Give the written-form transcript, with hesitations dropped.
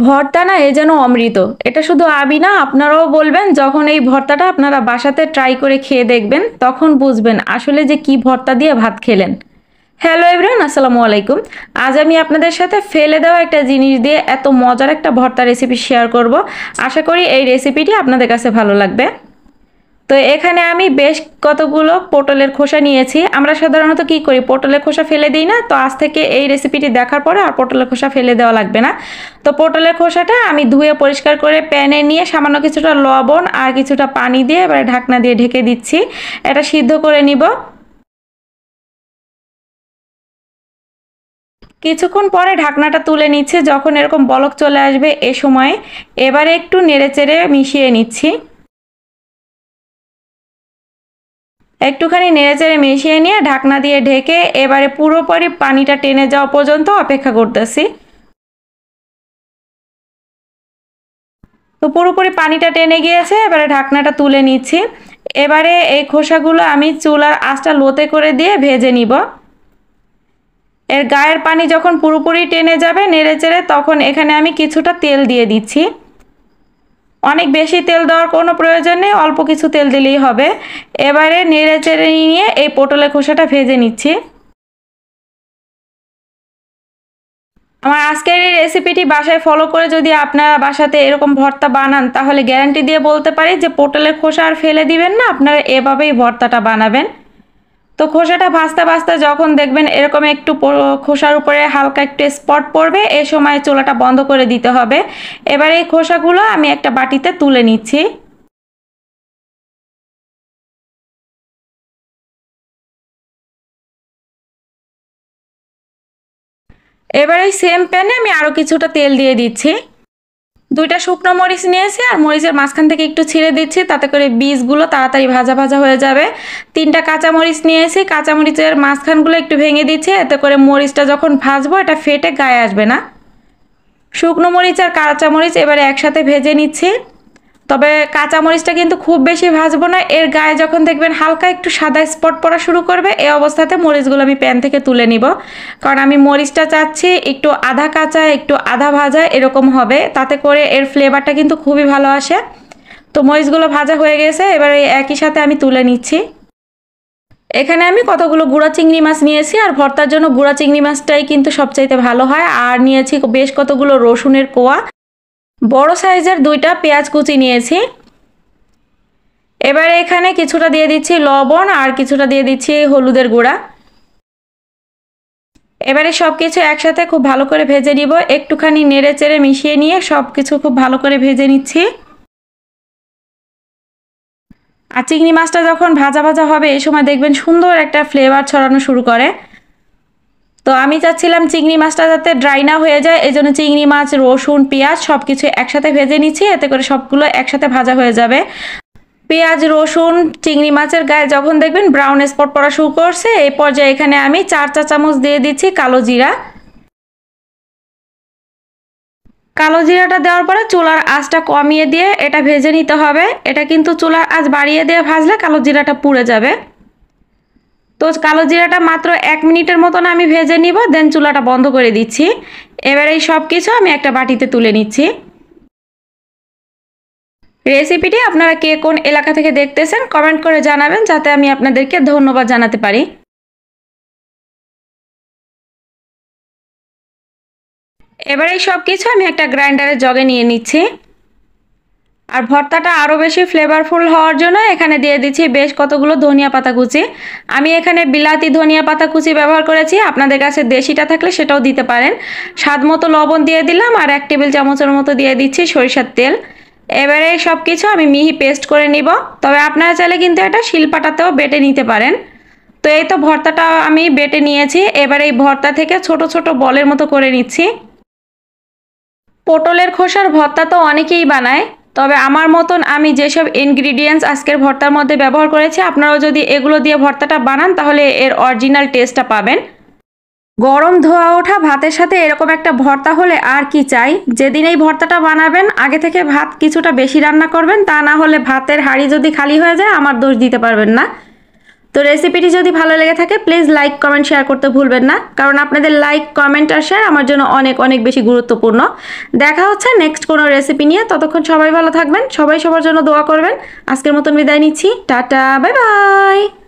ভর্তা না এ যেন অমৃত। এটা শুধু আমি না, আপনারাও বলবেন যখন এই ভর্তাটা আপনারা বাসাতে ট্রাই করে খেয়ে দেখবেন, তখন বুঝবেন আসলে যে কি ভর্তা দিয়ে ভাত খেলেন। হ্যালো এভরিওয়ান, আসসালামু আলাইকুম। আজ আমি আপনাদের সাথে ফেলে দেওয়া একটা জিনিস দিয়ে এত মজার একটা ভর্তা রেসিপি শেয়ার করব। আশা করি এই রেসিপিটি আপনাদের কাছে ভালো লাগবে। তো এখানে আমি বেশ কতগুলো পটলের খোসা নিয়েছি। আমরা সাধারণত কি করি, পটলের খোসা ফেলে দিই না। তো আজ থেকে এই রেসিপিটি দেখার পরে আর পটলের খোসা ফেলে দেওয়া লাগবে না। তো পটলের খোসাটা আমি ধুয়ে পরিষ্কার করে প্যানে নিয়ে সামান্য কিছুটা লবণ আর কিছুটা পানি দিয়ে এবারে ঢাকনা দিয়ে ঢেকে দিচ্ছি। এটা সিদ্ধ করে নিব। কিছুক্ষণ পরে ঢাকনাটা তুলে নিচ্ছি। যখন এরকম বলক চলে আসবে এ সময় এবারে একটু নেড়েচেড়ে মিশিয়ে নিচ্ছি। একটুখানি নেড়েচেড়ে মিশিয়ে নিয়ে ঢাকনা দিয়ে ঢেকে এবারে পুরোপুরি পানিটা টেনে যাওয়া পর্যন্ত অপেক্ষা করতেছি। তো পুরোপুরি পানিটা টেনে গিয়েছে, এবারে ঢাকনাটা তুলে নিচ্ছি। এবারে এই খোসাগুলো আমি চুলার আঁচটা লোতে করে দিয়ে ভেজে নিব। এর গায়ের পানি যখন পুরোপুরি টেনে যাবে নেড়েচেড়ে, তখন এখানে আমি কিছুটা তেল দিয়ে দিচ্ছি। অনেক বেশি তেল দেওয়ার কোনো প্রয়োজন নেই, অল্প কিছু তেল দিলেই হবে। এবারে নেড়েচেড়ে নিয়ে এই পটলের খোসাটা ভেজে নিচ্ছি। আমার আজকের এই রেসিপিটি বাসায় ফলো করে যদি আপনারা বাসাতে এরকম ভর্তা বানান, তাহলে গ্যারান্টি দিয়ে বলতে পারি যে পটলের খোসা আর ফেলে দিবেন না, আপনারা এভাবেই ভর্তাটা বানাবেন। তো খোসাটা ভাজতে ভাজতে যখন দেখবেন এরকম একটু খোসার উপরে হালকা একটু স্পট পড়বে, এ সময় চুলাটা বন্ধ করে দিতে হবে। এবার এই খোসাগুলো আমি একটা বাটিতে তুলে নিচ্ছি। এবার এই সেম প্যানে আমি আরও কিছুটা তেল দিয়ে দিচ্ছি। দুইটা শুকনো মরিচ নিয়েছি আর মরিচের মাঝখান থেকে একটু ছিঁড়ে দিচ্ছি, তাতে করে বীজগুলো তাড়াতাড়ি ভাজা ভাজা হয়ে যাবে। তিনটা কাঁচামরিচ নিয়েছি, কাঁচামরিচের মাঝখানগুলো একটু ভেঙে দিচ্ছি, এতে করে মরিচটা যখন ভাজবো এটা ফেটে গায়ে আসবে না। শুকনো মরিচ আর কাঁচামরিচ এবারে একসাথে ভেজে নিচ্ছি। তবে কাঁচামরিচটা কিন্তু খুব বেশি ভাজবো না। এর গায়ে যখন দেখবেন হালকা একটু সাদা স্পট পড়া শুরু করবে, এই অবস্থাতে মরিচগুলো আমি প্যান থেকে তুলে নিব। কারণ আমি মরিচটা চাচ্ছি একটু আধা কাঁচা একটু আধা ভাজা এরকম হবে, তাতে করে এর ফ্লেভারটা কিন্তু খুবই ভালো আসে। তো মরিচগুলো ভাজা হয়ে গেছে, এবারে একই সাথে আমি তুলে নিচ্ছি। এখানে আমি কতগুলো গুঁড়া চিংড়ি মাছ নিয়েছি, আর ভর্তার জন্য গুঁড়া চিংড়ি মাছটাই কিন্তু সবচাইতে ভালো হয়। আর নিয়েছি বেশ কতগুলো রসুনের কোয়া, বড় সাইজের দুইটা পেঁয়াজ কুচি নিয়েছি। এবারে এখানে কিছুটা দিয়ে দিচ্ছি লবণ আর কিছুটা দিয়ে দিচ্ছি হলুদের গুঁড়া। এবারে সব কিছু একসাথে খুব ভালো করে ভেজে নিব। একটুখানি নেড়ে চেড়ে মিশিয়ে নিয়ে সব কিছু খুব ভালো করে ভেজে নিচ্ছি। আর চিংড়ি মাছটা যখন ভাজা ভাজা হবে এই সময় দেখবেন সুন্দর একটা ফ্লেভার ছড়ানো শুরু করে। তো আমি চাচ্ছিলাম চিংড়ি মাছটা যাতে ড্রাই না হয়ে যায়, এই জন্য চিংড়ি মাছ রসুন পেঁয়াজ সব কিছু একসাথে ভেজে নিচ্ছি, এতে করে সবগুলো একসাথে ভাজা হয়ে যাবে। পেঁয়াজ রসুন চিংড়ি মাছের গায়ে যখন দেখবেন ব্রাউন স্পট পড়া শুরু করছে, এই পর্যায়ে এখানে আমি 4 চা চামচ দিয়ে দিচ্ছি কালো জিরা। কালো জিরাটা দেওয়ার পরে চুলার আঁচটা কমিয়ে দিয়ে এটা ভেজে নিতে হবে। এটা কিন্তু চুলার আঁচ বাড়িয়ে দিয়ে ভাজলে কালো জিরাটা পুড়ে যাবে। তো কালো জিরাটা মাত্র 1 মিনিটের মতন আমি ভেজে নিব, দেন চুলাটা বন্ধ করে দিচ্ছি। এবার এই সব কিছু আমি একটা বাটিতে তুলে নিচ্ছি। রেসিপিটি আপনারা কে কোন এলাকা থেকে দেখতেছেন কমেন্ট করে জানাবেন, যাতে আমি আপনাদেরকে ধন্যবাদ জানাতে পারি। এবার এই সব কিছু আমি একটা গ্রাইন্ডারের জগে নিয়ে নিচ্ছি। আর ভর্তাটা আরও বেশি ফ্লেভারফুল হওয়ার জন্য এখানে দিয়ে দিচ্ছি বেশ কতগুলো ধনিয়া পাতা কুচি। আমি এখানে বিলাতি ধনিয়া পাতা কুচি ব্যবহার করেছি, আপনাদের কাছে দেশিটা থাকলে সেটাও দিতে পারেন। স্বাদ মতো লবণ দিয়ে দিলাম আর 1 টেবিল চামচের মতো দিয়ে দিচ্ছি সরিষার তেল। এবারে সব কিছু আমি মিহি পেস্ট করে নিব। তবে আপনারা চাইলে কিন্তু এটা শিলপাটাতেও বেটে নিতে পারেন। তো এই তো ভর্তাটা আমি বেটে নিয়েছি। এবার এই ভর্তা থেকে ছোট ছোট বলের মতো করে নিচ্ছি। পটলের খোসার ভর্তা তো অনেকেই বানায়, তবে আমার মতন আমি যেসব ইনগ্রিডিয়েন্টস আজকের ভর্তার মধ্যে ব্যবহার করেছি, আপনারাও যদি এগুলো দিয়ে ভর্তাটা বানান তাহলে এর অরিজিনাল টেস্টটা পাবেন। গরম ধোয়া ওঠা ভাতের সাথে এরকম একটা ভর্তা হলে আর কি চাই। যেদিন এই ভর্তাটা বানাবেন আগে থেকে ভাত কিছুটা বেশি রান্না করবেন, তা না হলে ভাতের হাঁড়ি যদি খালি হয়ে যায় আমার দোষ দিতে পারবেন না। তো রেসিপিটি যদি ভালো লেগে থাকে প্লিজ লাইক কমেন্ট শেয়ার করতে ভুলবেন না, কারণ আপনাদের লাইক কমেন্ট আর শেয়ার আমার জন্য অনেক অনেক বেশি গুরুত্বপূর্ণ। দেখা হচ্ছে নেক্সট কোনো রেসিপি নিয়ে, ততক্ষণ সবাই ভালো থাকবেন, সবাই সবার জন্য দোয়া করবেন। আজকের মতন বিদায় নিচ্ছি, টাটা, বাই বাই।